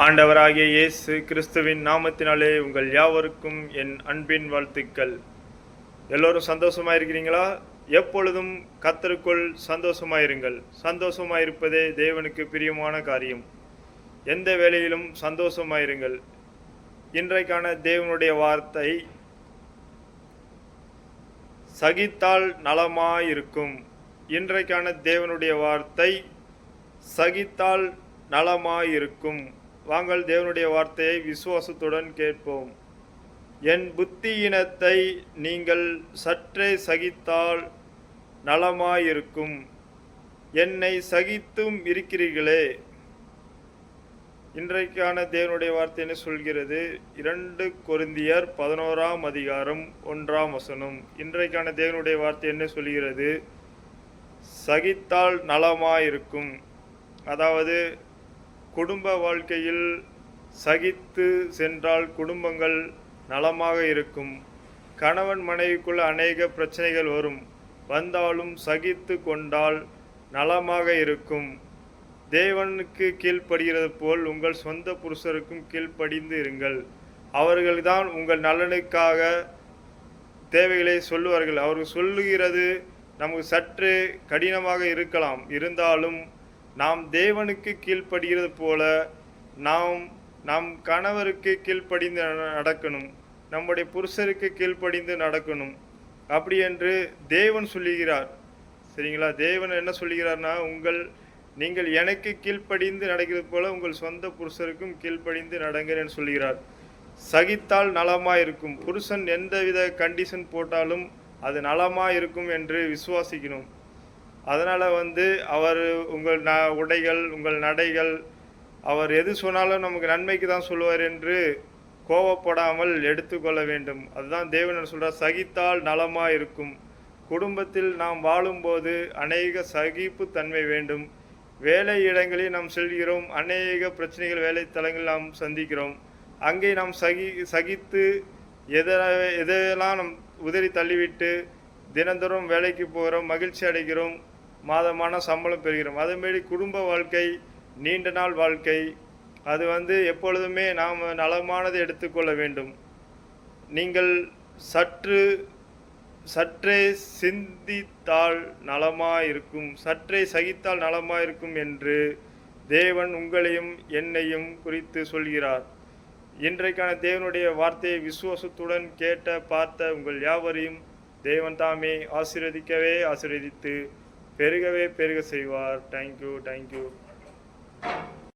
ஆண்டவராகிய இயேசு கிறிஸ்துவின் நாமத்தினாலே உங்கள் யாவருக்கும் என் அன்பின் வாழ்த்துக்கள். எல்லோரும் சந்தோஷமாக இருக்கிறீங்களா? எப்பொழுதும் கர்த்தருக்குள் சந்தோஷமாயிருங்கள். சந்தோஷமாயிருப்பதே தேவனுக்கு பிரியமான காரியம். எந்த வேளையிலும் சந்தோஷமாயிருங்கள். இன்றைக்கான தேவனுடைய வார்த்தை, சகித்தால் நலமாயிருக்கும். இன்றைக்கான தேவனுடைய வார்த்தை, சகித்தால் நலமாயிருக்கும். வாங்கள் தேவனுடைய வார்த்தையை விசுவாசத்துடன் கேட்போம். என் புத்தியினத்தை நீங்கள் சற்றே சகித்தால் நலமாயிருக்கும். என்னை சகித்தும் இருக்கிறீர்களே. இன்றைக்கான தேவனுடைய வார்த்தை என்ன சொல்கிறது? 2 கொரிந்தியர் 11ஆம் அதிகாரம் 1ஆம் வசனம். இன்றைக்கான தேவனுடைய வார்த்தை என்ன சொல்கிறது? சகித்தால் நலமாயிருக்கும். அதாவது குடும்ப வாழ்க்கையில் சகித்து சென்றால் குடும்பங்கள் நலமாக இருக்கும். கணவன் மனைவிக்குள்ள அநேக பிரச்சனைகள் வந்தாலும் சகித்து கொண்டால் நலமாக இருக்கும். தேவனுக்கு கீழ்ப்படுகிறது போல் உங்கள் சொந்த புருஷருக்கும் கீழ்ப்படிந்து இருங்கள். அவர்கள்தான் உங்கள் நலனுக்காக தேவைகளை சொல்லுவார்கள். அவர்கள் சொல்லுகிறது நமக்கு சற்று கடினமாக இருக்கலாம். இருந்தாலும் நாம் தேவனுக்கு கீழ்ப்படுகிறது போல நாம் கணவருக்கு கீழ்ப்படிந்து நடக்கணும். நம்முடைய புருஷருக்கு கீழ்ப்படிந்து நடக்கணும். அப்படி என்று தேவன் சொல்லுகிறார். சரிங்களா? தேவன் என்ன சொல்லுகிறார்னா, நீங்கள் எனக்கு கீழ்ப்படிந்து நடக்கிறது போல உங்கள் சொந்த புருஷருக்கும் கீழ்ப்படிந்து நடங்கன்னு சொல்லுகிறார். சகித்தால் நலமாயிருக்கும். புருஷன் எந்தவித கண்டிஷன் போட்டாலும் அது நலமாயிருக்கும் என்று விசுவாசிக்கணும். அதனால் அவர் உங்கள் உடைகள், உங்கள் நடைகள், அவர் எது சொன்னாலும் நமக்கு நன்மைக்கு தான் சொல்லுவார் என்று கோபப்படாமல் எடுத்துக்கொள்ள வேண்டும். அதுதான் தேவன் சொல்கிறார், சகித்தால் நலமாக இருக்கும். குடும்பத்தில் நாம் வாழும்போது அநேக சகிப்பு தன்மை வேண்டும். வேலை இடங்களில் நாம் செல்கிறோம், அநேக பிரச்சனைகள் வேலைத்தலங்களில் நாம் சந்திக்கிறோம். அங்கே நாம் சகித்து எதெல்லாம் நம் உதறி தள்ளிவிட்டு தினந்தோறும் வேலைக்கு போகிறோம், மகிழ்ச்சி அடைகிறோம், மாதமான சம்பளம் பெறுகிறோம். அதேமாரி குடும்ப வாழ்க்கை நீண்ட நாள் வாழ்க்கை. அது எப்பொழுதுமே நாம் நலமானதை எடுத்துக்கொள்ள வேண்டும். நீங்கள் சற்றே சிந்தித்தால் நலமாயிருக்கும், சற்றே சகித்தால் நலமாயிருக்கும் என்று தேவன் உங்களையும் என்னையும் குறித்து சொல்கிறார். இன்றைக்கான தேவனுடைய வார்த்தையை விசுவாசத்துடன் கேட்ட பார்த்த உங்கள் யாவரையும் தேவன் தாமே ஆசீர்வதித்து பெருக செய்வார். தேங்க்யூ.